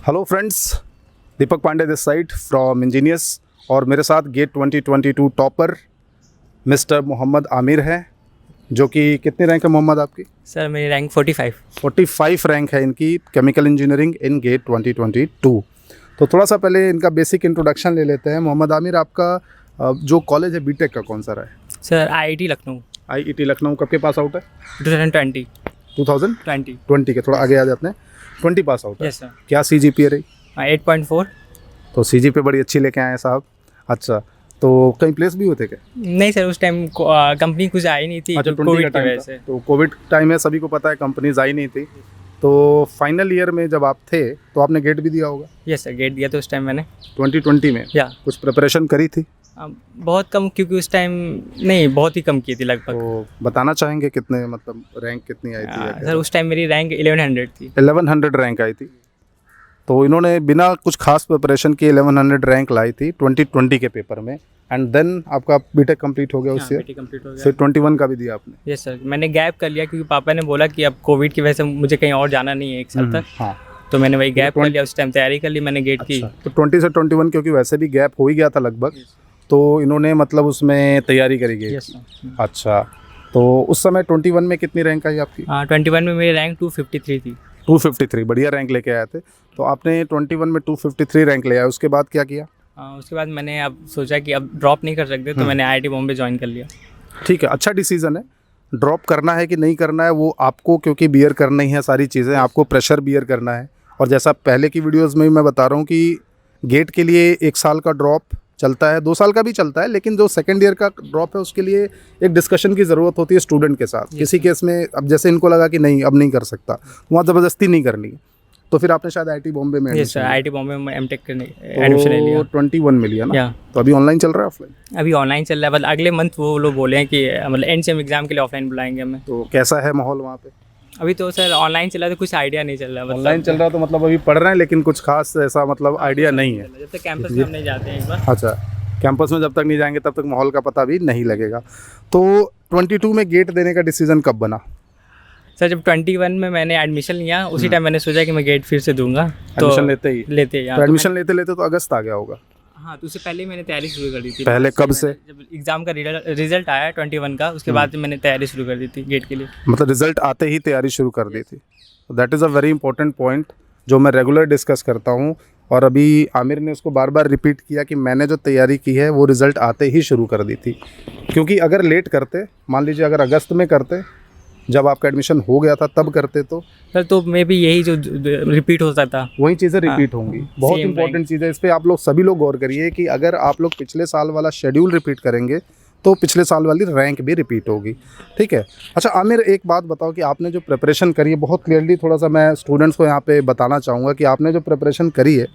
Hello friends, Deepak Pandey this side from engineers और मेरे साथ gate 2022 topper mister Mohammed Aamir हैं, जो कि कितनी रैंक है मोहम्मद आपकी? सर मेरी रैंक 45। 45 रैंक है इनकी केमिकल इंजीनियरिंग इन गेट 2022। तो थोड़ा सा पहले इनका बेसिक इंट्रोडक्शन ले लेते हैं। मोहम्मद आमिर, आपका जो कॉलेज है बीटेक का कौन सा रहा है? Sir IIT Lucknow. IIT Lucknow कब के पास आउट है? 2020। 2020 के थोड़ा आगे आ जाते हैं। 20 पास आउट है। Yes sir. क्या सीजीपीए रही? 8.4। तो सीजीपीए बड़ी अच्छी लेके आए हैं साहब। अच्छा, तो कहीं प्लेस भी होते क्या? नहीं सर, उस टाइम कंपनी कुछ आई नहीं थी। अच्छा, 20 का कोविड की टाइम वजह था। से। तो कोविड टाइम है, सभी को पता है, कंपनीज आई नहीं थी। तो फाइनल ईयर में जब आप थे तो आपने गेट भी दिया होगा यस सर, गेट दिया तो उस टाइम मैंने। 2020 में या कुछ प्रिपरेशन करी थी? बहुत कम, क्योंकि उस टाइम नहीं, बहुत ही कम की थी लगभग। तो बताना चाहेंगे कितने, मतलब रैंक कितनी आई थी? सर उस टाइम मेरी रैंक 1100 थी। 1100 रैंक आई थी। तो इन्होंने बिना कुछ खास प्रिपरेशन के 1100 रैंक लाई थी 2020 के पेपर में। एंड देन आपका बीटेक कंप्लीट हो गया उससे। बीटेक कंप्लीट हो गया। फिर 21 का भी दिया आपने? यस सर, मैंने गैप कर लिया क्योंकि पापा ने बोला कि अब कोविड की वजह से मुझे कहीं और जाना नहीं है एक साल तक। हाँ। तो मैंने वही गैप कर लिया। उस टाइम तैयारी कर ली मैंने गेट की। अच्छा, तो 20 से 21, क्योंकि वैसे भी गैप हो ही गया था लगभग, तो इन्होंने मतलब उसमें तैयारी करी गई। Yes sir. अच्छा, तो उस समय 21 में कितनी रैंक आई आपकी? 21 में मेरी रैंक 253 थी। 253, बढ़िया रैंक लेके आए थे। तो आपने 21 में 253 रैंक ले आए, उसके बाद क्या किया? उसके बाद मैंने अब सोचा कि अब ड्रॉप नहीं कर सकते, तो मैंने आईआईटी बॉम्बे ज्वाइन कर लिया। ठीक है, अच्छा डिसीजन है। ड्रॉप करना है कि नहीं करना है वो आपको, क्योंकि बियर करना ही है सारी चीज़ें, आपको प्रेशर बियर करना है। और जैसा पहले की वीडियोस में भी मैं बता रहा हूँ कि गेट के लिए 1 साल का ड्रॉप चलता है, 2 साल का भी चलता है, लेकिन जो सेकेंड ईयर का ड्रॉप है उसके लिए एक डिस्कशन की ज़रूरत होती है स्टूडेंट के साथ। किसी केस में अब जैसे इनको लगा कि नहीं अब नहीं कर सकता, वहाँ ज़बरदस्ती नहीं करनी है। तो फिर आपने शायद आईआईटी बॉम्बे में यस सर, आईआईटी बॉम्बे में एमटेक करने एडमिशन ले लिया। 21 में लिया ना? या तो अभी ऑनलाइन चल रहा है ऑफलाइन? अभी ऑनलाइन चल रहा है, बट अगले मंथ वो लोग बोले हैं कि मतलब एंड सेम एग्जाम के लिए ऑफलाइन बुलाएंगे हमें। तो कैसा है माहौल वहाँ पे? अभी तो सर ऑनलाइन चल रहा है तो कुछ आइडिया नहीं चल रहा। ऑनलाइन चल रहा है तो मतलब अभी पढ़ रहे हैं, लेकिन कुछ खास ऐसा मतलब आइडिया नहीं है। जब तक कैंपस में हम नहीं जाते हैं एक बार। अच्छा, कैंपस में जब तक नहीं जाएंगे तब तक माहौल का पता भी नहीं लगेगा। तो 22 में गेट देने का डिसीजन कब बना? सर जब 21 में मैंने एडमिशन लिया उसी टाइम मैंने सोचा कि मैं गेट फिर से दूंगा। तो एडमिशन लेते ही? तो एडमिशन लेते लेते तो अगस्त आ गया होगा। हाँ, तो उससे पहले ही मैंने तैयारी शुरू कर दी थी। पहले कब से? जब एग्जाम का रिजल्ट आया 21 का, उसके बाद मैंने तैयारी शुरू कर दी थी गेट के लिए। मतलब रिजल्ट आते ही तैयारी शुरू कर दी थी। That is a very important point जो मैं रेगुलर डिस्कस करता हूँ, और अभी आमिर ने उसको बार बार रिपीट किया कि मैंने जो तैयारी की है वो रिज़ल्ट आते ही शुरू कर दी थी। क्योंकि अगर लेट करते, मान लीजिए अगर अगस्त में करते, जब आपका एडमिशन हो गया था तब करते, तो सर तो मे बी यही जो रिपीट होता था वही चीज़ें रिपीट होंगी। बहुत same इंपॉर्टेंट चीज़ है, इस पर आप लोग सभी लोग गौर करिए कि अगर आप लोग पिछले साल वाला शेड्यूल रिपीट करेंगे तो पिछले साल वाली रैंक भी रिपीट होगी। ठीक है। अच्छा आमिर, एक बात बताओ कि आपने जो प्रिपरेशन करी है, बहुत क्लियरली थोड़ा सा मैं स्टूडेंट्स को यहाँ पे बताना चाहूँगा कि आपने जो प्रिपरेशन करी है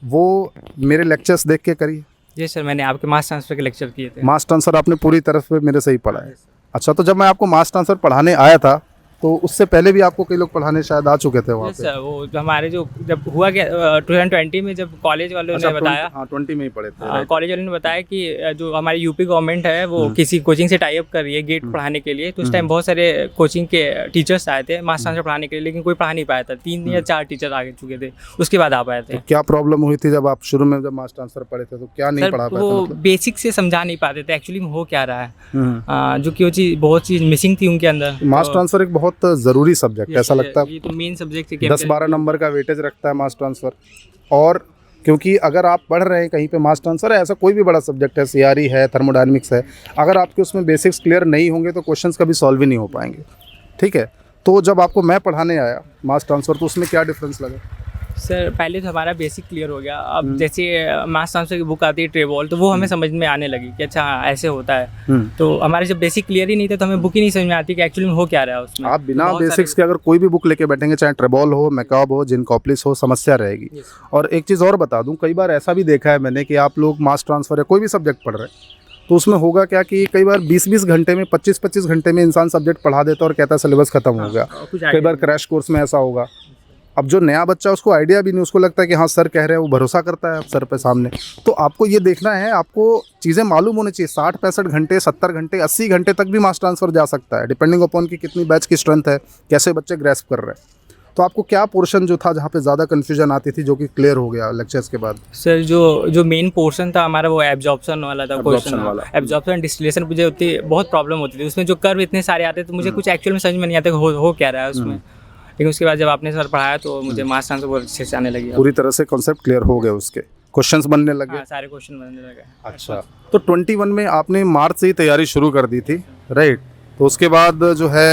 वो मेरे लेक्चर्स देख के करी है? जी सर, मैंने आपके मास ट्रांसफ़र के लेक्चर किए थे। मास ट्रांसफ़र आपने पूरी तरफ से मेरे से ही पढ़ा है? अच्छा, तो जब मैं आपको मास ट्रांसफ़र पढ़ाने आया था तो उससे पहले भी आपको कई लोग पढ़ाने शायद आ चुके थे वहाँ पे? सर वो हमारे जो जब हुआ क्या 2020 में जब कॉलेज वालों ने बताया। हाँ, 20 में ही पढ़े थे। कॉलेज वालों ने बताया कि जो हमारी यूपी गवर्नमेंट है वो किसी कोचिंग से टाई अप कर रही है गेट पढ़ाने के लिए। तो उस टाइम बहुत सारे कोचिंग के टीचर्स आए थे मास ट्रांसफर पढ़ाने के लिए, लेकिन कोई पढ़ा नहीं पाया था। 3 या 4 टीचर आ चुके थे, उसके बाद आ पाए थे। क्या प्रॉब्लम हुई थी जब आप शुरू में जब मास ट्रांसफ़र पढ़े थे, तो क्या नहीं पढ़ा पाए थे? वो बेसिक से समझा नहीं पाते थे एक्चुअली में हो क्या रहा है, जो कि वो चीज़ बहुत चीज़ मिसिंग थी उनके अंदर। मास ट्रांसफ़र एक बहुत ज़रूरी सब्जेक्ट है, ऐसा लगता है। ये तो मेन सब्जेक्ट है। 10-12 नंबर का वेटेज रखता है मास ट्रांसफ़र। और क्योंकि अगर आप पढ़ रहे हैं कहीं पे मास ट्रांसफ़र है, ऐसा कोई भी बड़ा सब्जेक्ट है, सीआरई है, थर्मोडायनेमिक्स है, अगर आपके उसमें बेसिक्स क्लियर नहीं होंगे तो क्वेश्चंस कभी सॉल्व ही नहीं हो पाएंगे। ठीक है। तो जब आपको मैं पढ़ाने आया मास ट्रांसफ़र तो उसमें क्या डिफरेंस लगा? सर पहले तो हमारा बेसिक क्लियर हो गया। अब जैसे मास ट्रांसफर की बुक आती है ट्रेवॉल, तो वो हमें समझ में आने लगी कि अच्छा ऐसे होता है। तो हमारे जब बेसिक क्लियर ही नहीं था तो हमें बुक ही नहीं समझ में आती कि एक्चुअली में हो क्या रहा है उसमें। आप बिना बेसिक्स के अगर कोई भी बुक लेके बैठेंगे, चाहे ट्रेबॉल हो, मैकॉब हो, जिनकॉप्लिस हो, समस्या रहेगी। और एक चीज़ और बता दूं, कई बार ऐसा भी देखा है मैंने कि आप लोग मास ट्रांसफ़र या कोई भी सब्जेक्ट पढ़ रहे हैं तो उसमें होगा क्या कि कई बार 20-20 घंटे में, 25-25 घंटे में इंसान सब्जेक्ट पढ़ा देता और कहता है सिलेबस खत्म हो गया। कई बार क्रैश कोर्स में ऐसा होगा। अब जो नया बच्चा उसको आइडिया भी नहीं, उसको लगता है कि हाँ सर कह रहे हैं, वो भरोसा करता है सर पे सामने। तो आपको ये देखना है, आपको चीज़ें मालूम होनी चाहिए। 60-65 घंटे, 70 घंटे, 80 घंटे तक भी मास ट्रांसफ़र जा सकता है, डिपेंडिंग अपॉन कि कितनी बैच की स्ट्रेंथ है, कैसे बच्चे ग्रैस्प कर रहे हैं। तो आपको क्या पोर्शन जो था जहाँ पे ज़्यादा कन्फ्यूजन आती थी जो कि क्लियर हो गया लेक्चर्स के बाद? सर जो मेन पोर्शन था हमारा वो एब्जॉर्प्शन वाला था। Absorption वाला। एब्जॉर्प्शन डिस्टिलेशन मुझे उतनी बहुत प्रॉब्लम होती थी उसमें, जो कर्व इतने सारे आते तो मुझे कुछ एक्चुअल में समझ में नहीं आता हो क्या रहा है उसमें। लेकिन उसके बाद जब आपने सर पढ़ाया तो मुझे मास ट्रांसफर बहुत अच्छे से आने लगी। पूरी तरह से कॉन्सेप्ट क्लियर हो गए, उसके क्वेश्चंस बनने लगे। हाँ, सारे क्वेश्चन बनने लगे। अच्छा, तो 21 में आपने मार्च से ही तैयारी शुरू कर दी थी, राइट? तो उसके बाद जो है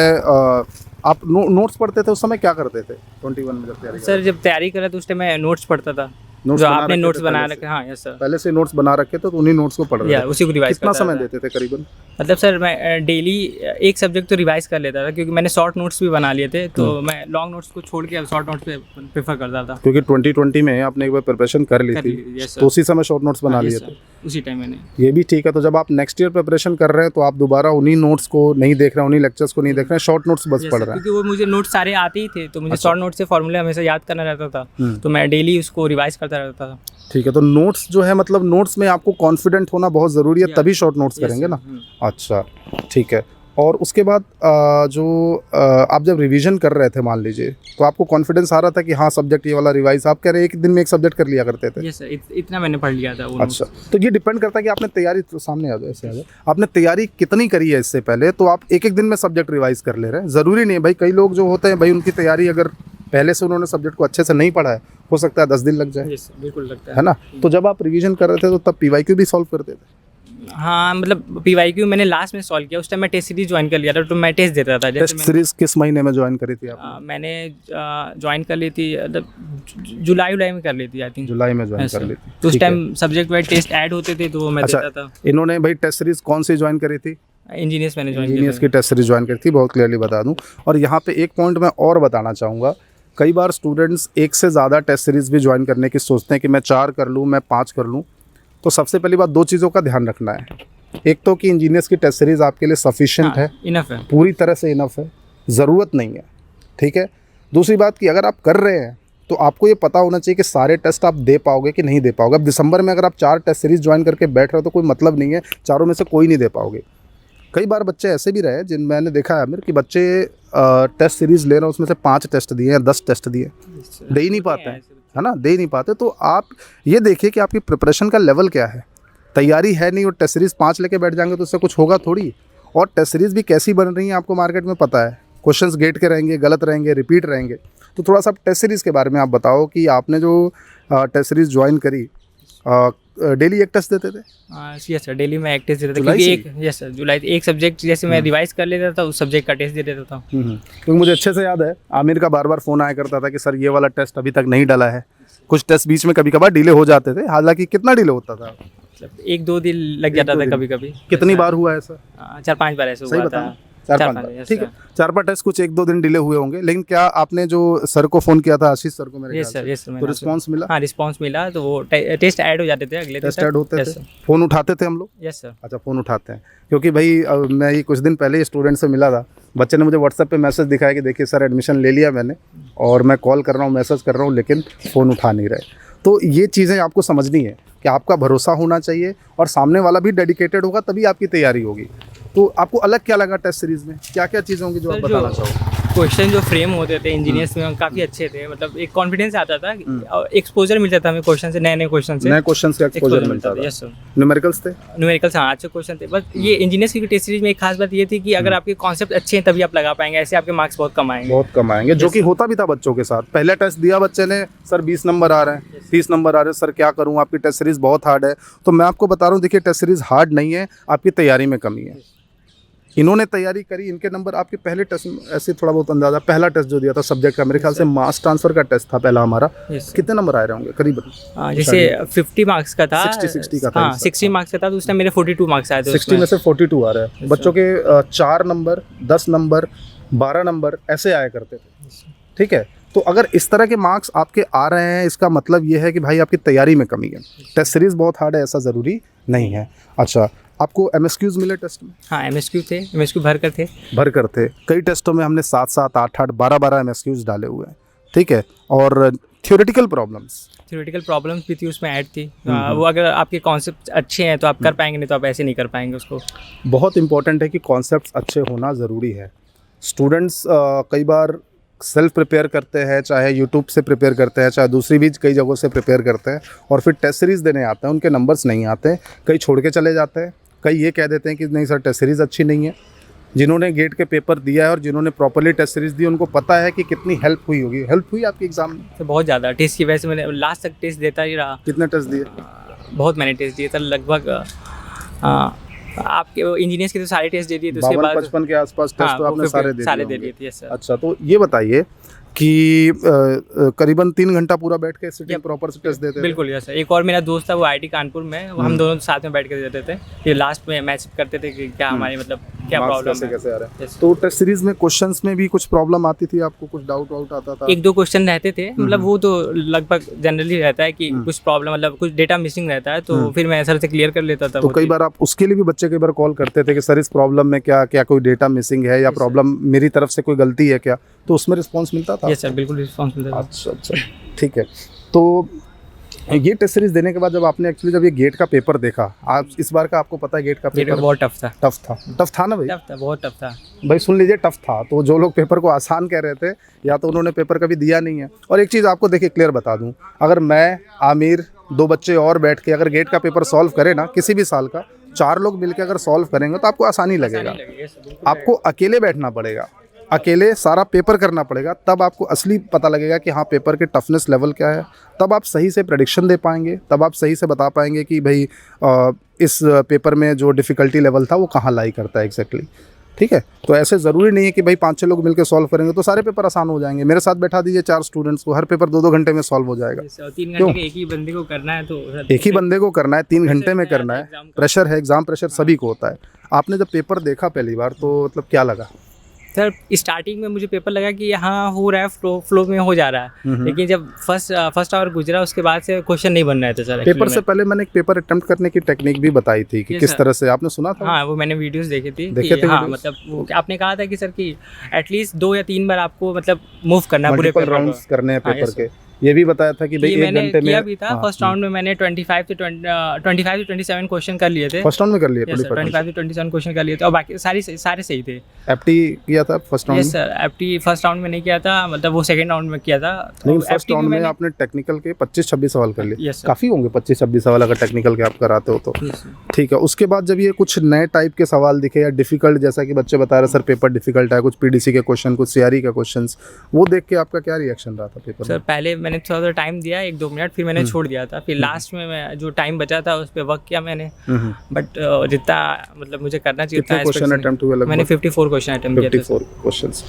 आप नोट्स पढ़ते थे, उस समय क्या करते थे 21 में जब तैयारी सर जब तैयारी करा तो उस टाइम मैं नोट्स पढ़ता था, नोट्स जो बना आपने रखे नोट्स थे बना पहले रखे। हाँ यस सर, पहले से नोट्स बना रखे थे तो उन्हीं नोट्स को पढ़ रहे या थे? उसी को रिवाइज कितना करता समय था। देते थे करीबन? मतलब सर मैं डेली एक सब्जेक्ट तो रिवाइज कर लेता था, क्योंकि मैंने शॉर्ट नोट्स भी बना लिए थे, तो मैं लॉन्ग नोट्स को छोड़ के अब शॉर्ट नोट्स पे प्रेफर करता था। क्योंकि 2020 में आपने एक बार प्रिपरेशन कर ली थी, यस तो उसी समय शॉर्ट नोट्स बना हाँ, लिए yes, थे। sir, उसी टाइम मैंने। ये भी ठीक है। तो जब आप नेक्स्ट ईयर प्रिपरेशन कर रहे हैं तो आप दोबारा उन्हीं नोट्स को नहीं देख रहे हैं, उन्हीं लेक्चर्स को नहीं देख रहे हैं, शॉर्ट नोट्स बस Yes, पढ़ sir, रहे हैं। क्योंकि वो मुझे नोट्स सारे आते ही थे, तो मुझे शॉर्ट नोट से फॉर्मूले हमेशा याद करना रहता था, तो मैं डेली उसको रिवाइज करता रहता था। ठीक है, तो नोट्स जो है मतलब नोट्स में आपको कॉन्फिडेंट होना बहुत ज़रूरी है, तभी शॉर्ट नोट्स Yes, करेंगे sir, ना। अच्छा, ठीक है। और उसके बाद आप जब रिवीजन कर रहे थे मान लीजिए, तो आपको कॉन्फिडेंस आ रहा था कि हाँ सब्जेक्ट ये वाला रिवाइज, आप कह रहे हैं एक दिन में एक सब्जेक्ट कर लिया करते थे? यस सर, इतना मैंने पढ़ लिया था वो। अच्छा, तो ये डिपेंड करता है कि आपने तैयारी, तो सामने आ जाओ, ऐसे आ जाओ, आपने तैयारी कितनी करी है इससे पहले, तो आप एक एक दिन में सब्जेक्ट रिवाइज कर ले रहे हैं। ज़रूरी नहीं है भाई, कई लोग जो होते हैं भाई उनकी तैयारी अगर पहले से उन्होंने सब्जेक्ट को अच्छे से नहीं पढ़ा है, हो सकता है 10 दिन लग जाए, यस सर, बिल्कुल लगता है ना? तो जब आप रिवीजन कर रहे थे तो तब पीवाईक्यू भी सॉल्व करते थे? हाँ, मतलब पीवाईक्यू मैंने लास्ट में सॉल्व किया, उस टाइम मैं टेस्ट सीरीज ज्वाइन कर लिया था, तो मैं टेस्ट देता था। टेस्ट सीरीज किस महीने में ज्वाइन करी थी आप? मैंने ज्वाइन कर ली थी, जुलाई में कर ली थी आई थिंक। जुलाई में ज्वाइन कर ली थी। तो उस ठीक है। Time subject wise test add होते थे, तो मैं अच्छा, देता था। इन्होंने भाई टेस्ट सीरीज कौन सी ज्वाइन करी थी? इंजीनियर्स मैंने ज्वाइन इंजीनियर्स किया की टेस्ट सीरीज ज्वाइन करी थी, बहुत क्लियरली बता दूं। और यहाँ पे एक पॉइंट मैं और बताना चाहूँगा, कई बार स्टूडेंट्स एक से ज़्यादा टेस्ट सीरीज भी ज्वाइन करने की सोचते हैं कि मैं 4 कर लूँ, मैं 5 कर लूँ। तो सबसे पहली बात 2 चीज़ों का ध्यान रखना है। एक तो कि इंजीनियर्स की टेस्ट सीरीज आपके लिए सफिशिएंट है, इनफ है, पूरी तरह से इनफ है, ज़रूरत नहीं है, ठीक है। दूसरी बात कि अगर आप कर रहे हैं तो आपको ये पता होना चाहिए कि सारे टेस्ट आप दे पाओगे कि नहीं दे पाओगे। अब दिसंबर में अगर आप 4 टेस्ट सीरीज ज्वाइन करके बैठ रहे हो तो कोई मतलब नहीं है, चारों में से कोई नहीं दे पाओगे। कई बार बच्चे ऐसे भी रहे जिन मैंने देखा है मेरे कि बच्चे टेस्ट सीरीज ले रहे हैं, उसमें से 5 टेस्ट दिए हैं, 10 टेस्ट दिए, दे ही नहीं पाते हैं, है ना, दे ही नहीं पाते। तो आप ये देखिए कि आपकी प्रिपरेशन का लेवल क्या है। तैयारी है नहीं और टेस्ट सीरीज 5 लेके बैठ जाएंगे तो उससे कुछ होगा थोड़ी। और टेस्ट सीरीज भी कैसी बन रही है आपको मार्केट में पता है, क्वेश्चंस गेट के रहेंगे, गलत रहेंगे, रिपीट रहेंगे। तो थोड़ा सा टेस्ट सीरीज़ के बारे में आप बताओ कि आपने जो टेस्ट सीरीज़ ज्वाइन करी, डेली एक टेस्ट देते थे? यस सर, डेली मैं एक टेस्ट देता था, जुलाई क्योंकि से? एक यस सर, जुलाई एक सब्जेक्ट जैसे मैं रिवाइज कर लेता था, उस सब्जेक्ट का टेस्ट दे देता था। क्योंकि मुझे अच्छे से याद है आमिर का बार बार फ़ोन आया करता था कि सर ये वाला टेस्ट अभी तक नहीं डला है। कुछ टेस्ट बीच में कभी कभार डिले हो जाते थे, हालांकि कितना डिले होता था? मतलब 1-2 दिन लग जाता था कभी कभी। कितनी बार हुआ ऐसा? 4-5 बार ऐसा सही हुआ बताना, था। 4-5 बार, ठीक है। 4-5 टेस्ट कुछ 1-2 दिन डिले हुए होंगे, लेकिन क्या आपने जो सर को फ़ोन किया था, आशीष सर को, मेरे यस ख्याल सर, से, यस सर, तो रिस्पॉन्स मिला? हाँ, रिस्पॉन्स मिला, तो वो टेस्ट ऐड हो जाते थे अगले दिन टेस्ट तक। ऐड होते Yes, थे, sir. फ़ोन उठाते थे हम लोग? Yes sir. अच्छा, फ़ोन उठाते हैं, क्योंकि भाई मैं ये कुछ दिन पहले स्टूडेंट से मिला था, बच्चे ने मुझे व्हाट्सएप पे मैसेज दिखाया कि देखिए सर एडमिशन ले लिया मैंने और मैं कॉल कर रहा हूँ, मैसेज कर रहा हूँ, लेकिन फ़ोन उठा नहीं रहे। तो ये चीज़ें आपको समझनी है कि आपका भरोसा होना चाहिए और सामने वाला भी डेडिकेटेड होगा, तभी आपकी तैयारी होगी। तो आपको अलग क्या लगा टेस्ट सीरीज़ में, क्या क्या चीज़ें होंगी जो आप बताना चाहोगे? क्वेश्चन जो फ्रेम होते थे इंजीनियर्स में काफ़ी अच्छे थे, मतलब एक कॉन्फिडेंस आता था, एक्सपोजर मिलता था हमें क्वेश्चन से, नए क्वेश्चन से, नए क्वेश्चन का एक्सपोजर मिलता था। Yes sir. न्यूमेरिकल्स थे? न्यूमेरिकल्स हाँ, अच्छे क्वेश्चन थे। बस ये इंजीनियर्स की टेस्ट सीरीज में एक खास बात ये थी कि अगर आपके कॉन्सेप्ट अच्छे हैं तभी आप लगा पाएंगे, ऐसे आपके मार्क्स बहुत कम आएंगे। बहुत कम आएंगे, जो कि होता भी था बच्चों के साथ। पहले टेस्ट दिया बच्चे ने, सर 20 नंबर आ रहे हैं, 30 नंबर आ रहे हैं, सर क्या करूं, आपकी टेस्ट सीरीज़ बहुत हार्ड है। तो मैं आपको बता रहा हूं, देखिए टेस्ट सीरीज़ हार्ड नहीं है, आपकी तैयारी में कमी है। इन्होंने तैयारी करी, इनके नंबर आपके पहले टेस्ट में ऐसे थोड़ा बहुत अंदाजा, पहला टेस्ट जो दिया था सब्जेक्ट का, मेरे ख्याल से मास ट्रांसफ़र का टेस्ट था पहला हमारा, कितने नंबर आए होंगे करीबन? जैसे 50 मार्क्स का था, 60 का था। हाँ 60 मार्क्स का था, तो उस टाइम मेरे 42 मार्क्स आए थे। 60 में से 42 आ रहे हैं बच्चों के। 4 नंबर, 10 नंबर, 12 नंबर ऐसे आया करते थे, ठीक है। तो अगर इस तरह के मार्क्स आपके आ रहे हैं, इसका मतलब ये है कि भाई आपकी तैयारी में कमी है। टेस्ट सीरीज़ बहुत हार्ड है ऐसा ज़रूरी नहीं है। अच्छा, आपको MSQs मिले टेस्ट में? हाँ, MSQ थे, MSQ भर कर थे। भर कर थे। कई टेस्टों में हमने 7-7, 8-8, 12-12 MSQs डाले हुए हैं, ठीक है। और थ्योरेटिकल प्रॉब्लम्स भी थी, उसमें ऐड थी। वो अगर आपके कॉन्सेप्ट अच्छे हैं तो आप कर पाएंगे, नहीं तो आप ऐसे नहीं कर पाएंगे उसको। बहुत इंपॉर्टेंट है कि कॉन्सेप्ट्स अच्छे होना ज़रूरी है। स्टूडेंट्स कई बार सेल्फ प्रिपेयर करते हैं, चाहे यूट्यूब से प्रिपेयर करते हैं, चाहे दूसरी भी कई जगहों से प्रिपेयर करते हैं, और फिर टेस्ट सीरीज़ देने आते हैं, उनके नंबर्स नहीं आते, कई छोड़ के चले जाते हैं, कई ये कह देते हैं कि नहीं सर टेस्ट सीरीज़ अच्छी नहीं है। जिन्होंने गेट के पेपर दिया है और जिन्होंने प्रॉपर्ली टेस्ट सीरीज़ दी, उनको पता है कि कितनी हेल्प हुई होगी। हेल्प हुई आपके एग्ज़ाम में? तो बहुत ज़्यादा टेस्ट की वजह से मैंने लास्ट तक टेस्ट देता ही रहा। कितने टेस्ट दिए? बहुत मैंने टेस्ट दिए, तो लगभग आपके इंजीनियर्स के तो सारे टेस्ट दे दिए, तो उसके बाद 52-55 के आसपास टेस्ट तो आपने सारे दे सारे दिए दे होंगे। दिए थे। सर अच्छा, तो ये बताइए कि करीबन 3 घंटा पूरा बैठ के सिटिंग प्रॉपर से टेस्ट देते थे? बिल्कुल यस सर। एक और मेरा दोस्त था, वो आईटी कानपुर में, वो हम दोनों साथ में बैठ के देते थे। ये लास्ट में मैच करते थे कि क्या हमारी मतलब क्या Marks प्रॉब्लम है। कैसे आ रहा है? Yes. तो टेस्ट सीरीज में क्वेश्चंस में भी कुछ प्रॉब्लम आती थी आपको? कुछ डाउट आता था? एक दो क्वेश्चन रहते थे, मतलब वो तो लगभग जनरली रहता है कि कुछ प्रॉब्लम मतलब कुछ डेटा मिसिंग रहता है, तो फिर मैं सर से क्लियर कर लेता था। तो कई बार आप उसके लिए भी बच्चे कई बार कॉल करते थे कि सर इस प्रॉब्लम में क्या क्या कोई डेटा मिसिंग है या प्रॉब्लम मेरी तरफ से कोई गलती है क्या? तो उसमें रिस्पॉन्स मिलता था? यस सर, बिल्कुल रिस्पॉन्स मिलता था। अच्छा, ठीक है। तो ये टेस्ट सीरीज देने के बाद जब आपने एक्चुअली जब ये गेट का पेपर देखा, आप इस बार का आपको पता है गेट का पेपर बहुत टफ था। टफ था ना भाई? टफ था, बहुत टफ था भाई। सुन लीजिए, टफ था। तो जो लोग पेपर को आसान कह रहे थे, या तो उन्होंने पेपर कभी दिया नहीं है। और एक चीज़ आपको देखिए क्लियर बता दूं, अगर मैं, आमिर, 2 बच्चे और बैठ के अगर गेट का पेपर सॉल्व करें ना, किसी भी साल का 4 लोग मिलकर अगर सॉल्व करेंगे तो आपको आसानी लगेगा। आपको अकेले बैठना पड़ेगा, अकेले सारा पेपर करना पड़ेगा, तब आपको असली पता लगेगा कि हाँ पेपर के टफनेस लेवल क्या है। तब आप सही से प्रेडिक्शन दे पाएंगे, तब आप सही से बता पाएंगे कि भाई इस पेपर में जो डिफ़िकल्टी लेवल था वो कहाँ लाई करता है एग्जैक्टली। ठीक है, तो ऐसे ज़रूरी नहीं है कि भाई 5-6 लोग मिलकर सॉल्व करेंगे तो सारे पेपर आसान हो जाएंगे। मेरे साथ बैठा दीजिए 4 स्टूडेंट्स को, हर पेपर 2-2 घंटे में सॉल्व हो जाएगा। 3 घंटे के एक ही बंदे को करना है, तो एक ही बंदे को करना है, 3 घंटे में करना है। प्रेशर है, एग्ज़ाम प्रेशर सभी को होता है। आपने जब पेपर देखा पहली बार तो मतलब क्या लगा? सर स्टार्टिंग में मुझे पेपर लगा कि हाँ हो रहा है, फ्लो में हो जा रहा है, लेकिन जब फर्स्ट आवर गुजरा उसके बाद से क्वेश्चन नहीं बन रहे थे सर। पेपर से पहले मैंने एक पेपर अटेम्प्ट करने की टेक्निक भी बताई थी कि किस तरह से, आपने सुना था? हाँ, वो मैंने वीडियोस देखे थे। हाँ, मतलब वो आपने कहा था कि सर कि एटलीस्ट 2 या 3 बार आपको मतलब मूव करना है, पूरे राउंड्स करने हैं पेपर के। ये भी बताया था कि भाई 1 घंटे में। किया भी था। फर्स्ट राउंड में मैंने 25 से 27 क्वेश्चन कर लिए थे। फर्स्ट राउंड में कर लिए? 25 से 27 क्वेश्चन कर लिए थे और बाकी सारे सही थे। एफटी किया था फर्स्ट राउंड में? Yes sir, FT first round में नहीं किया था, मतलब वो सेकंड राउंड में किया था। लेकिन फर्स्ट राउंड में आपने टेक्निकल के 25-26 सवाल कर लिए? Yes sir. काफ़ी होंगे 25-26 सवाल अगर टेक्निकल के आप कराते हो तो। ठीक है, उसके बाद जब ये कुछ नए टाइप के सवाल दिखे या डिफिकल्ट, जैसा कि बच्चे बता रहे सर पेपर डिफिकल्ट है, कुछ पीडीसी के क्वेश्चन, कुछ सीआरई का क्वेश्चन, वो देख के आपका क्या रिएक्शन रहा था पेपर? सर पहले मैंने थोड़ा सा टाइम दिया 1-2 मिनट, फिर मैंने छोड़ दिया था। फिर लास्ट में मैं जो टाइम बचा था उस पर वर्क किया मैंने, बट जितना मतलब मुझे करना चाहिए था। क्वेश्चन अटेम्प्ट हुए लगभग? मैंने 54 क्वेश्चन अटेम्प्ट किए थे। 54 क्वेश्चंस।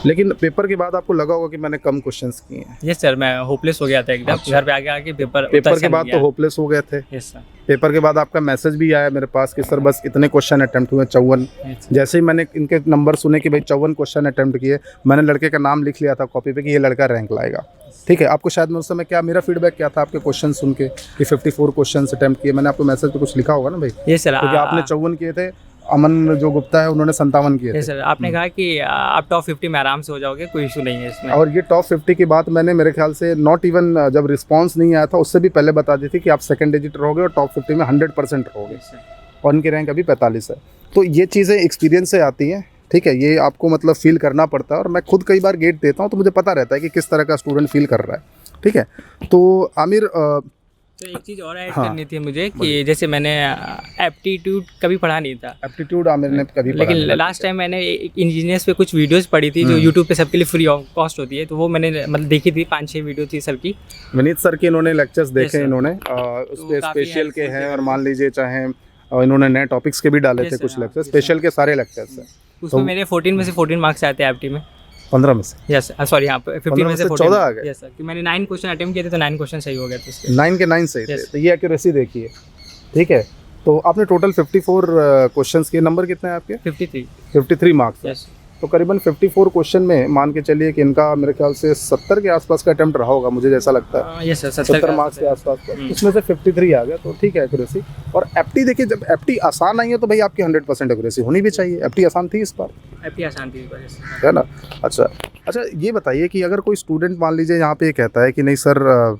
लेकिन पेपर के बाद आपको लगा होगा कि मैंने कम क्वेश्चंस किए हैं? यस सर, मैं होपलेस हो गया था एकदम। घर पे आके पेपर के बाद तो होपलेस हो गए थे? Yes sir. पेपर के बाद आपका मैसेज भी आया मेरे पास कि सर बस इतने क्वेश्चन अटेम्प्ट हुए, 54। जैसे ही मैंने इनके नंबर सुने कि भाई 54 क्वेश्चन अटेम्प्ट किए, मैंने लड़के का नाम लिख लिया था कॉपी पे कि ये लड़का रैंक लाएगा। ठीक है, आपको शायद मैं उस समय क्या, मेरा फीडबैक क्या था आपके क्वेश्चन सुन के कि 54 क्वेश्चन अटेम्प्ट किए? मैंने आपको मैसेज पे कुछ लिखा होगा ना भाई? यस सर, क्योंकि आपने 54 किए थे, अमन जो गुप्ता है उन्होंने 57 किए थे। सर आपने कहा कि आप टॉप 50 में आराम से हो जाओगे, कोई इशू नहीं है इसमें। और ये टॉप 50 की बात मैंने मेरे ख्याल से नॉट इवन जब रिस्पांस नहीं आया था उससे भी पहले बता दी थी कि आप सेकंड डिजिट रहोगे और टॉप 50 में 100% रहोगे, और उनकी रैंक अभी 45 है। तो ये चीज़ें एक्सपीरियंस से आती हैं। ठीक है, ये आपको मतलब फील करना पड़ता है, और मैं खुद कई बार गेट देता हूँ तो मुझे पता रहता है कि किस तरह का स्टूडेंट फील कर रहा है। ठीक है, तो आमिर तो एक चीज़ और ऐड करनी थी मुझे कि जैसे मैंने एप्टीट्यूड कभी पढ़ा नहीं था। एप्टीट्यूड आमिर ने कभी पढ़ा? लेकिन लास्ट टाइम मैंने इंजीनियर्स पे कुछ वीडियोस पढ़ी थी जो यूट्यूब पे सबके लिए फ्री ऑफ कॉस्ट होती है, तो वो मैंने मतलब देखी थी। 5-6 वीडियो थी सर की, विनीत सर के इन्होंने लेक्चर्स देखे, इन्होंने उस पर स्पेशल के हैं, और मान लीजिए चाहे इन्होंने नए टॉपिक्स के भी डाले थे कुछ लेक्चर, स्पेशल के सारे लेक्चर्स हैं। उसमें मेरे 14 में से 14 मार्क्स आते हैं एप्टी में। 15 में से? यस सॉरी, हाँ 15 में से 14 आ गए? यस सर, कि मैंने 9 क्वेश्चन अटेम्प्ट किए थे तो 9 क्वेश्चन सही हो गए थे। 9 के 9 सही थे, तो ये एक्यूरेसी देखिए। ठीक है, तो आपने टोटल 54 क्वेश्चंस के, नंबर कितने हैं आपके? 53 मार्क्स। यस, तो करीबन 54 क्वेश्चन में मान के चलिए कि इनका मेरे ख्याल से 70 के आसपास का अटेम्प्ट रहा होगा, मुझे जैसा लगता है। यस सर, 70 मार्क्स के आसपास का, उसमें से 53 आ गया, तो ठीक है एक्यूरेसी। और एप्टी देखिए, जब एप्टी आसान आई है तो भाई आपकी 100% एक्यूरेसी होनी भी चाहिए। एप्टी आसान थी इस बार? एप्टी आसान थी इस बार, है ना? अच्छा, ये बताइए कि अगर कोई स्टूडेंट मान लीजिए यहाँ पे कहता है कि नहीं सर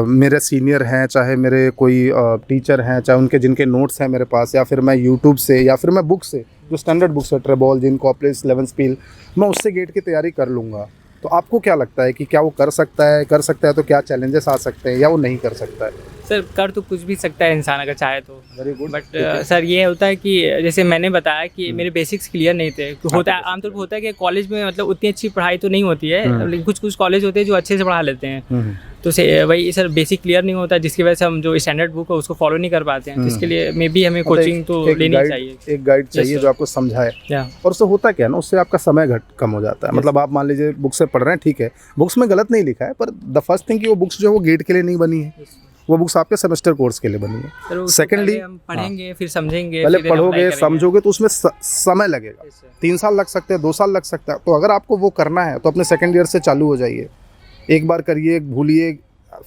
मेरे सीनियर हैं, चाहे मेरे कोई टीचर हैं, चाहे उनके जिनके नोट्स हैं मेरे पास, या फिर मैं यूट्यूब से या फिर मैं बुक से, जो स्टैंडर्ड बुक्स है, ट्रेबॉल, जिन कॉप्लेस, 11 स्पील, मैं उससे गेट की तैयारी कर लूँगा, तो आपको क्या लगता है कि क्या वो कर सकता है तो क्या चैलेंजेस आ सकते हैं या वो नहीं कर सकता है? सर कर तो कुछ भी सकता है इंसान अगर चाहे तो। Very good. बट सर ये होता है कि जैसे मैंने बताया कि मेरे बेसिक्स क्लियर नहीं थे। होता है आमतौर पर होता है कि कॉलेज में मतलब उतनी अच्छी पढ़ाई तो नहीं होती है, लेकिन कुछ कुछ कॉलेज होते हैं जो अच्छे से पढ़ा लेते हैं। तो वही सर बेसिक क्लियर नहीं होता, जिसकी वजह से हम जो स्टैंडर्ड बुक है उसको फॉलो नहीं कर पाते हैं। तो इसके लिए मे बी हमें कोचिंग तो लेनी चाहिए। एक गाइड चाहिए जो आपको समझाए। और उससे होता क्या है ना, उससे आपका समय कम हो जाता है। मतलब आप मान लीजिए बुक से पढ़ रहे हैं, ठीक है, बुक्स में गलत नहीं लिखा है, पर द फर्स्ट थिंग कि वो बुक्स जो है वो गेट के लिए नहीं बनी है, वो बुक्स आपके सेमेस्टर कोर्स के लिए बनी है। सेकेंडली हम पढ़ेंगे फिर समझेंगे, पहले पढ़ोगे समझोगे तो उसमें समय लगेगा, 3 साल लग सकते हैं, 2 साल लग सकता है। तो अगर आपको वो करना है तो अपने सेकेंड ईयर से चालू हो जाइए, एक बार करिए, भूलिए,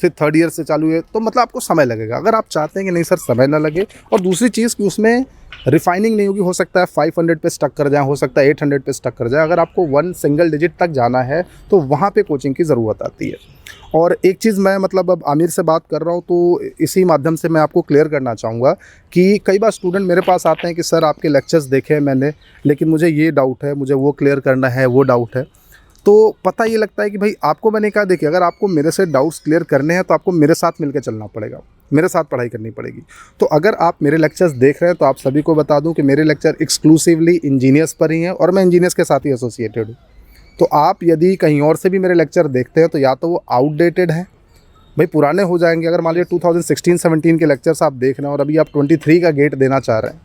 फिर थर्ड ईयर से चालू है, तो मतलब आपको समय लगेगा। अगर आप चाहते हैं कि नहीं सर समय ना लगे, और दूसरी चीज़ कि उसमें रिफाइनिंग नहीं होगी, हो सकता है 500 पे स्टक कर जाए, हो सकता है 800 पे स्टक कर जाए। अगर आपको 1 सिंगल डिजिट तक जाना है तो वहाँ पे कोचिंग की ज़रूरत आती है। और एक चीज़ मैं मतलब अब आमिर से बात कर रहा हूँ तो इसी माध्यम से मैं आपको क्लियर करना चाहूँगा कि कई बार स्टूडेंट मेरे पास आते हैं कि सर आपके लेक्चर्स देखे मैंने, लेकिन मुझे ये डाउट है, मुझे वो क्लियर करना है, वो डाउट है। तो पता ये लगता है कि भाई आपको मैंने कहा, देखिए अगर आपको मेरे से डाउट्स क्लियर करने हैं तो आपको मेरे साथ मिलकर चलना पड़ेगा, मेरे साथ पढ़ाई करनी पड़ेगी। तो अगर आप मेरे लेक्चर्स देख रहे हैं तो आप सभी को बता दूं कि मेरे लेक्चर एक्सक्लूसिवली इंजीनियर्स पर ही हैं और मैं इंजीनियर्स के साथ ही एसोसिएटेड हूँ। तो आप यदि कहीं और से भी मेरे लेक्चर देखते हैं तो या तो वो आउटडेटेड है, भाई पुराने हो जाएंगे। अगर मान लीजिए 2016-17 के लेक्चर्स आप देख रहे हैं और अभी आप 23 का गेट देना चाह रहे हैं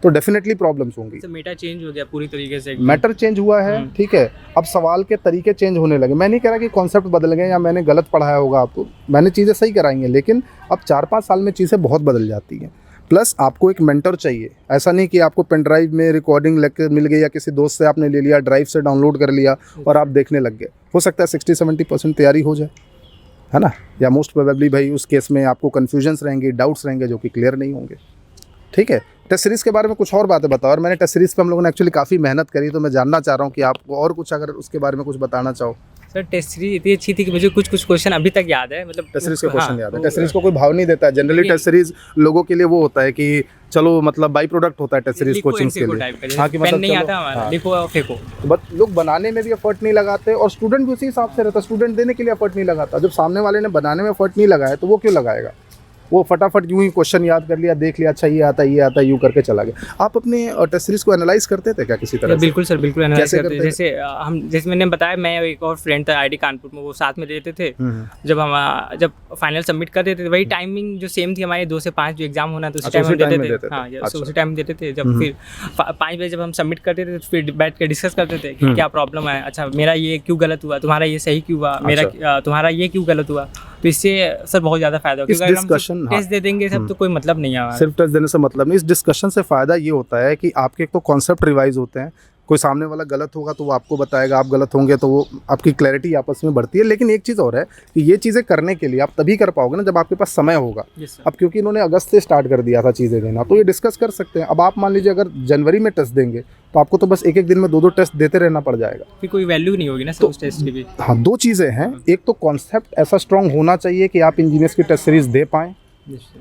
तो डेफिनेटली प्रॉब्लम्स होंगी। मेटा चेंज हो गया पूरी तरीके से, मैटर चेंज हुआ है, ठीक है। अब सवाल के तरीके चेंज होने लगे। मैं नहीं कह रहा कि कॉन्सेप्ट बदल गए या मैंने गलत पढ़ाया होगा आपको, मैंने चीज़ें सही कराई हैं, लेकिन अब 4-5 साल में चीज़ें बहुत बदल जाती हैं। प्लस आपको एक मेंटर चाहिए। ऐसा नहीं कि आपको पेन ड्राइव में रिकॉर्डिंग लेकर मिल गई या किसी दोस्त से आपने ले लिया, ड्राइव से डाउनलोड कर लिया और आप देखने लग गए। हो सकता है 60-70% तैयारी हो जाए, है ना, या मोस्ट प्रोबेबली भाई उस केस में आपको कन्फ्यूजन्स रहेंगे, डाउट्स रहेंगे जो कि क्लियर नहीं होंगे, ठीक है। टेस्ट सीरीज़ के बारे में कुछ और बातें बताओ। और मैंने टेस्ट सीरीज़ पे हम लोगों ने एक्चुअली काफ़ी मेहनत करी, तो मैं जानना चाह रहा हूँ कि आपको और कुछ अगर उसके बारे में कुछ बताना चाहो। सर टेस्ट सीरीज इतनी अच्छी थी कि मुझे कुछ कुछ क्वेश्चन अभी तक याद है। मतलब टेस्ट सीरीज़ के क्वेश्चन याद है। टेस्ट सीरीज़ को कोई भाव नहीं देता है जनरली। टेस्ट सीरीज़ लोगों के लिए वो होता है कि चलो मतलब बाई प्रोडक्ट होता है टेस्ट सीरीज़ कोचिंग्स के लिए। हाँ, कि मतलब नहीं आता हमारा, लिखो और फेंको। बट लोग बनाने में भी एफर्ट नहीं लगाते और स्टूडेंट भी उसी हिसाब से रहता है, स्टूडेंट देने के लिए एफर्ट नहीं लगाता। जब सामने वाले ने बनाने में एफर्ट नहीं लगाया तो वो क्यों लगाएगा? वो फटाफट यूं ही क्वेश्चन याद कर लिया, देख लिया, अच्छा ये आता है यूं करके चला गया। आप अपने टेस्ट सीरीज को एनालाइज करते थे क्या किसी तरह से? बिल्कुल सर, बिल्कुल एनालाइज करते थे। जैसे मैंने बताया, मैं एक और फ्रेंड था आईआईटी कानपुर में, वो साथ में रहते थे। जब फाइनल सबमिट कर देते थे, वही टाइमिंग जो सेम थी हमारे 2 से 5 जो एग्जाम होना था उसी टाइम हम देते थे। हाँ, उसी टाइम देते थे। जब फिर 5 बजे जब हम सबमिट करते थे तो फिर बैठ के डिस्कस करते थे कि क्या प्रॉब्लम है, अच्छा मेरा ये क्यों गलत हुआ, तुम्हारा ये सही क्यों हुआ, मेरा तुम्हारा ये क्यों गलत हुआ। तो इससे सर बहुत ज़्यादा फायदा होगा, क्योंकि अगर हम टेस्ट दे देंगे सब तो कोई मतलब नहीं है। सिर्फ टेस्ट देने से मतलब नहीं। इस डिस्कशन से फ़ायदा ये होता है कि आपके एक तो कॉन्सेप्ट रिवाइज होते हैं, कोई सामने वाला गलत होगा तो वो आपको बताएगा, आप गलत होंगे तो वो आपकी क्लैरिटी आपस में बढ़ती है। लेकिन एक चीज़ और है कि ये चीज़ें करने के लिए आप तभी कर पाओगे ना जब आपके पास समय होगा। अब क्योंकि इन्होंने अगस्त से स्टार्ट कर दिया था चीज़ें देना, तो ये डिस्कस कर सकते हैं। अब आप मान लीजिए अगर जनवरी में टेस्ट देंगे तो आपको तो बस एक दिन में 2 टेस्ट देते रहना पड़ जाएगा, फिर कोई वैल्यू नहीं होगी ना सर उस टेस्ट की भी। हाँ, 2 चीज़ें हैं। एक तो कॉन्सेप्ट ऐसा स्ट्रांग होना चाहिए कि आप इंजीनियर्स की टेस्ट सीरीज दे पाएँ,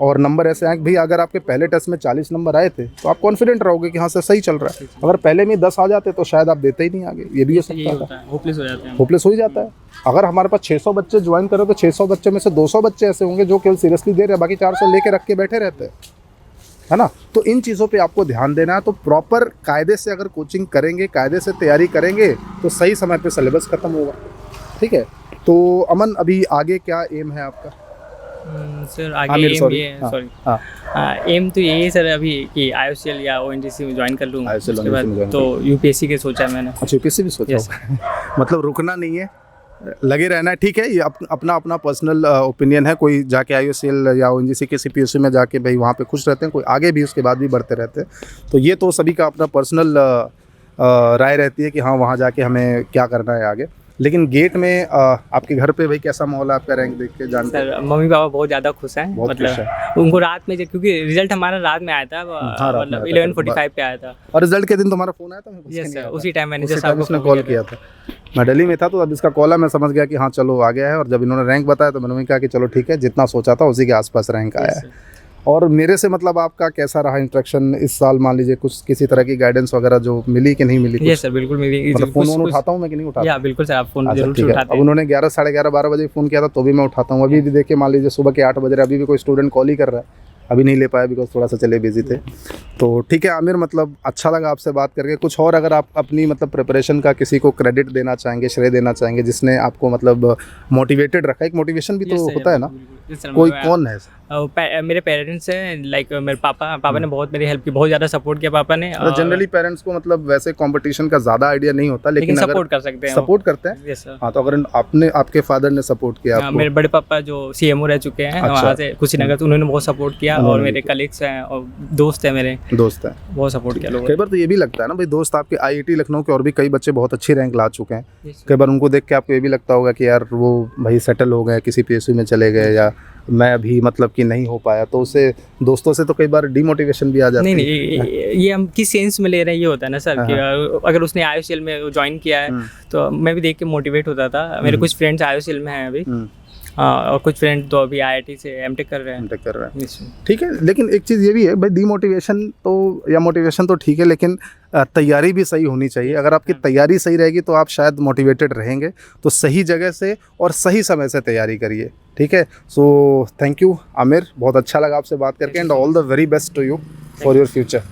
और नंबर ऐसे आए भाई अगर आपके पहले टेस्ट में 40 नंबर आए थे तो आप कॉन्फिडेंट रहोगे कि हाँ सर सही चल रहा है। अगर पहले में 10 आ जाते तो शायद आप देते ही नहीं आगे, ये भी हो सकता है। होपलेस हो जाता है। अगर हमारे पास 600 बच्चे ज्वाइन करो तो 600 बच्चे में से 200 बच्चे ऐसे होंगे जो केवल सीरियसली दे रहे हैं, बाकी 400 लेके रख के बैठे रहते हैं, है ना। तो इन चीज़ों पे आपको ध्यान देना है। तो प्रॉपर कायदे से अगर कोचिंग करेंगे, कायदे से तैयारी करेंगे तो सही समय पे सिलेबस खत्म होगा, ठीक है। तो अमन, अभी आगे क्या एम है आपका? सर आगे एम ये है, सॉरी एम तो यही सर अभी कि IOCL या ONGC में ज्वाइन कर लूँगा, उसके बाद तो UPSC के सोचा मैंने। अच्छा, UPSC भी सोचा मतलब रुकना नहीं है, लगे रहना है, ठीक है। ये अपना अपना पर्सनल ओपिनियन है। कोई जाके IOCL या ONGC के CPSC में जाके भाई वहाँ पे खुश रहते हैं, कोई आगे भी उसके बाद भी बढ़ते रहते हैं। तो ये तो सभी का अपना पर्सनल राय रहती है कि हाँ वहाँ जाके हमें क्या करना है आगे। लेकिन गेट में आपके घर पे भाई कैसा माहौल है आपका रैंक देख के जान? सर मम्मी पापा बहुत ज़्यादा खुश हैं, मतलब उनको रात में, क्योंकि रिजल्ट हमारा रात में आया था, मतलब 11:45 पे आया था। और रिजल्ट के दिन तुम्हारा फोन आया था? यस सर, उसी टाइम मैंने उसने कॉल किया था। मैं दिल्ली में था तो अब इसका कॉल है, मैं समझ गया कि हाँ चलो आ गया है। और जब इन्होंने रैंक बताया तो मैंने कहा कि चलो ठीक है, जितना सोचा था उसी के आसपास रैंक आया है। और मेरे से मतलब आपका कैसा रहा इंटरेक्शन इस साल, मान लीजिए कुछ किसी तरह की गाइडेंस वगैरह जो मिली कि नहीं मिली? यस सर, बिल्कुल मेरी मतलब फ़ोन उठाता हूँ मैं कि नहीं उठाता? या बिल्कुल सर, आप फ़ोन अच्छा जरूर से ठीक है। उठाते अब हैं। उन्होंने 11, साढ़े 11, 12 बजे फ़ोन किया था तो भी मैं उठाता हूँ। अभी भी देखिए मान लीजिए सुबह के 8 बज रहे, अभी भी कोई स्टूडेंट कॉल ही कर रहा है, अभी नहीं ले पाया बिकॉज थोड़ा सा चले बिजी थे। तो ठीक है आमिर, मतलब अच्छा लगा आपसे बात करके। कुछ और अगर आप अपनी मतलब प्रिपरेशन का किसी को क्रेडिट देना चाहेंगे, श्रेय देना चाहेंगे, जिसने आपको मतलब मोटिवेटेड रखा, एक मोटिवेशन भी तो होता है ना, कोई कौन है? मेरे पेरेंट्स हैं, लाइक मेरे पापा ने बहुत मेरी हेल्प की, बहुत ज़्यादा सपोर्ट किया पापा ने। जनरली पेरेंट्स को मतलब वैसे कंपटीशन का ज़्यादा आइडिया नहीं होता, लेकिन अगर सपोर्ट कर सकते हैं, सपोर्ट करते हैं। Yes sir. हाँ, तो अगर आपके फादर ने सपोर्ट किया आपको? मेरे बड़े पापा जो सीएमओ रह चुके हैं अच्छा। वहाँ से कुशीनगर, तो उन्होंने बहुत सपोर्ट किया। और उन्होंने मेरे कलीग्स हैं और दोस्त हैं, मेरे दोस्त हैं, बहुत सपोर्ट किया लोगों कई बार तो ये भी लगता है ना भाई, दोस्त आपके आईआईटी लखनऊ के और भी कई बच्चे बहुत अच्छी रैंक ला चुके हैं, ने। कई बार उनको देख के आपको ये भी लगता होगा कि यार वो भाई सेटल हो गए, किसी पीएसयू में चले गए, या मैं अभी मतलब कि नहीं हो पाया, तो उससे दोस्तों से तो कई बार डिमोटिवेशन भी आ जाती नहीं है। नहीं, ये हम किस सेंस में ले रहे हैं, ये होता है ना सर कि अगर उसने आईओसीएल में ज्वाइन किया है तो मैं भी देख के मोटिवेट होता था। मेरे कुछ फ्रेंड्स आईओसीएल में हैं अभी, और कुछ फ्रेंड तो अभी आईआईटी से एमटेक कर रहे हैं। एमटेक कर रहे हैं, ठीक है। लेकिन एक चीज़ ये भी है भाई, डिमोटिवेशन तो या मोटिवेशन तो ठीक है, लेकिन तैयारी भी सही होनी चाहिए। अगर आपकी तैयारी सही रहेगी तो आप शायद मोटिवेटेड रहेंगे। तो सही जगह से और सही समय से तैयारी करिए, ठीक है। सो थैंक यू आमिर, बहुत अच्छा लगा आपसे बात करके, and all the very best to you for your future.